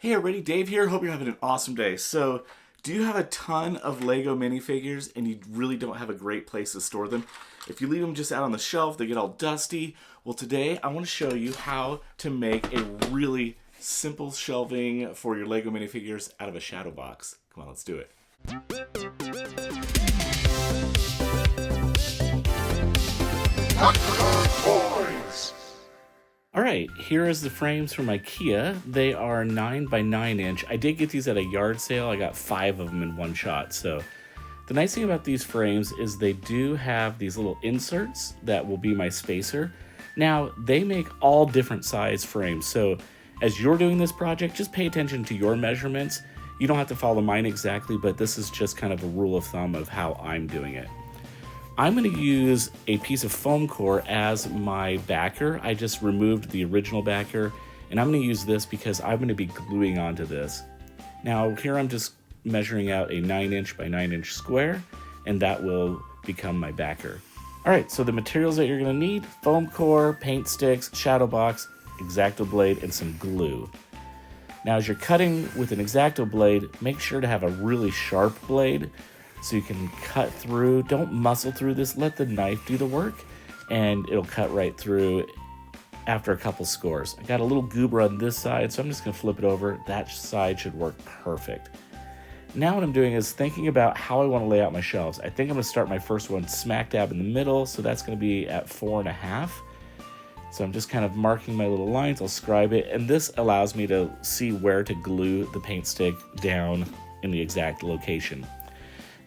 Hey everybody, Dave here. Hope you're having an awesome day. So, do you have a ton of Lego minifigures and you really don't have a great place to store them? If you leave them just out on the shelf, they get all dusty. Well, today I want to show you how to make a really simple shelving for your Lego minifigures out of a shadow box. Come on, let's do it. Alright, here is the frames from IKEA. They are 9 by 9 inch. I did get these at a yard sale. I got 5 of them in one shot. So the nice thing about these frames is they do have these little inserts that will be my spacer. Now, they make all different size frames. So as you're doing this project, just pay attention to your measurements. You don't have to follow mine exactly, but this is just kind of a rule of thumb of how I'm doing it. I'm going to use a piece of foam core as my backer. I just removed the original backer, and I'm going to use this because I'm going to be gluing onto this. Now here I'm just measuring out a 9 inch by 9 inch square, and that will become my backer. All right, so the materials that you're going to need: foam core, paint sticks, shadow box, X-Acto blade, and some glue. Now as you're cutting with an X-Acto blade, make sure to have a really sharp blade so you can cut through. Don't muscle through this, let the knife do the work, and it'll cut right through after a couple scores. I got a little goober on this side, so I'm just gonna flip it over. That side should work perfect. Now what I'm doing is thinking about how I wanna lay out my shelves. I think I'm gonna start my first one smack dab in the middle, so that's gonna be at 4.5. So I'm just kind of marking my little lines, I'll scribe it, and this allows me to see where to glue the paint stick down in the exact location.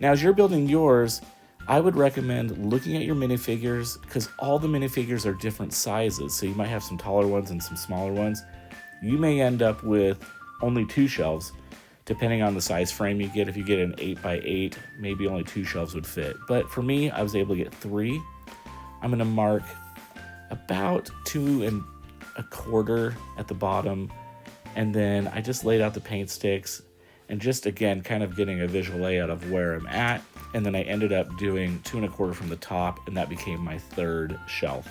Now, as you're building yours, I would recommend looking at your minifigures because all the minifigures are different sizes. So you might have some taller ones and some smaller ones. You may end up with only 2 shelves, depending on the size frame you get. If you get an 8 by 8, maybe only 2 shelves would fit. But for me, I was able to get 3. I'm going to mark about 2.25 at the bottom. And then I just laid out the paint sticks. And just again, kind of getting a visual layout of where I'm at. And then I ended up doing 2.25 from the top, and that became my 3rd shelf.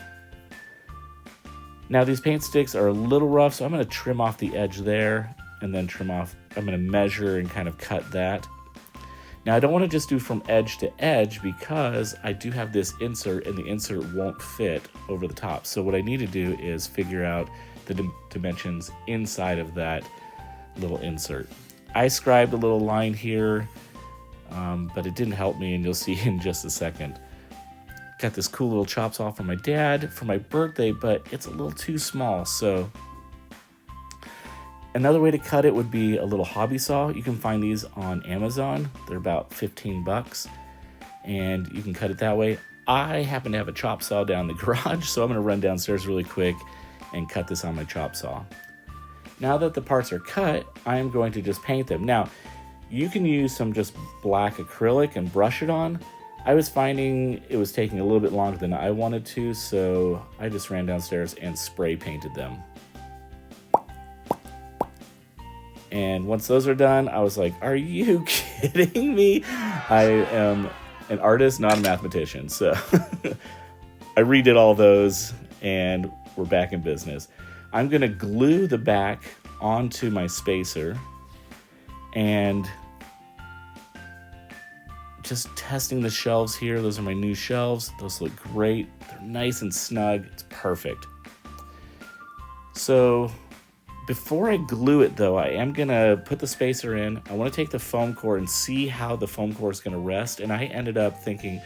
Now these paint sticks are a little rough, so I'm gonna trim off the edge there and then trim off, I'm gonna measure and kind of cut that. Now I don't wanna just do from edge to edge because I do have this insert and the insert won't fit over the top. So what I need to do is figure out the dimensions inside of that little insert. I scribed a little line here, but it didn't help me, and you'll see in just a second. Got this cool little chop saw from my dad for my birthday, but it's a little too small. So another way to cut it would be a little hobby saw. You can find these on Amazon. They're about 15 bucks, and you can cut it that way. I happen to have a chop saw down in the garage, so I'm gonna run downstairs really quick and cut this on my chop saw. Now that the parts are cut, I am going to just paint them. Now, you can use some just black acrylic and brush it on. I was finding it was taking a little bit longer than I wanted to, so I just ran downstairs and spray painted them. And once those are done, I was like, are you kidding me? I am an artist, not a mathematician. So I redid all those and we're back in business. I'm gonna glue the back onto my spacer and just testing the shelves here. Those are my new shelves. Those look great. They're nice and snug. It's perfect. So before I glue it though, I am gonna put the spacer in. I wanna take the foam core and see how the foam core is gonna rest. And I ended up thinking,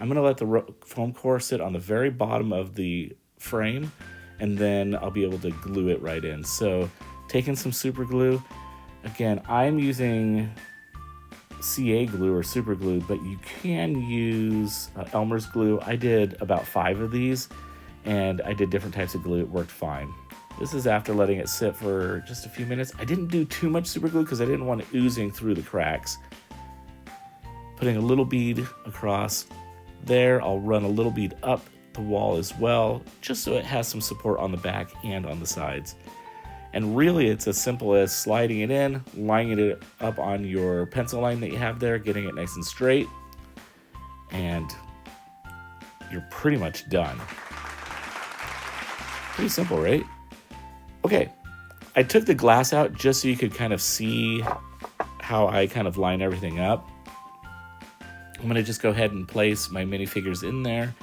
I'm gonna let the foam core sit on the very bottom of the frame, and then I'll be able to glue it right in. So taking some super glue. Again, I'm using CA glue or super glue, but you can use Elmer's glue. I did about 5 of these, and I did different types of glue. It worked fine. This is after letting it sit for just a few minutes. I didn't do too much super glue because I didn't want it oozing through the cracks. Putting a little bead across there. I'll run a little bead up the wall as well, just so it has some support on the back and on the sides. And really it's as simple as sliding it in, lining it up on your pencil line that you have there, getting it nice and straight, and you're pretty much done. Pretty simple, right? Okay, I took the glass out just so you could kind of see how I kind of line everything up. I'm going to just go ahead and place my minifigures in there,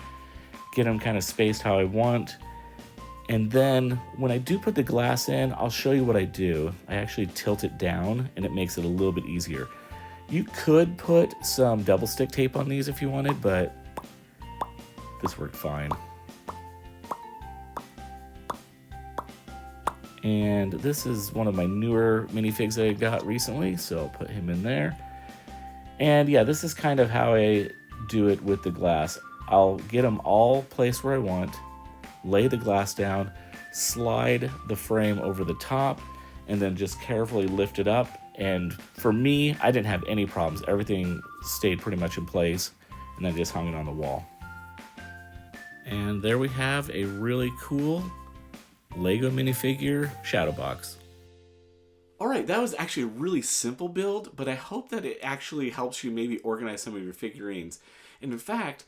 get them kind of spaced how I want. And then when I do put the glass in, I'll show you what I do. I actually tilt it down and it makes it a little bit easier. You could put some double stick tape on these if you wanted, but this worked fine. And this is one of my newer minifigs that I got recently, so I'll put him in there. And yeah, this is kind of how I do it with the glass. I'll get them all placed where I want, lay the glass down, slide the frame over the top, and then just carefully lift it up. And for me, I didn't have any problems. Everything stayed pretty much in place, and then just hung it on the wall. And there we have a really cool Lego minifigure shadow box. All right, that was actually a really simple build, but I hope that it actually helps you maybe organize some of your figurines. And in fact,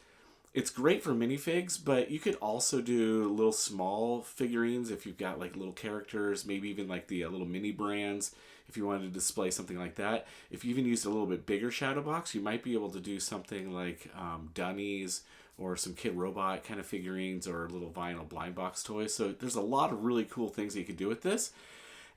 it's great for minifigs, but you could also do little small figurines if you've got like little characters, maybe even like the little mini brands, if you wanted to display something like that. If you even used a little bit bigger shadow box, you might be able to do something like Dunnies or some Kid Robot kind of figurines or little vinyl blind box toys. So there's a lot of really cool things that you could do with this.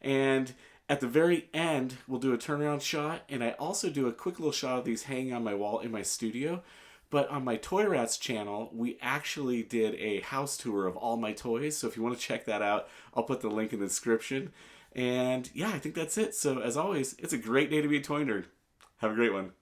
And at the very end, we'll do a turnaround shot, and I also do a quick little shot of these hanging on my wall in my studio. But on my Toy Rats channel, we actually did a house tour of all my toys. So if you want to check that out, I'll put the link in the description. And yeah, I think that's it. So as always, it's a great day to be a toy nerd. Have a great one.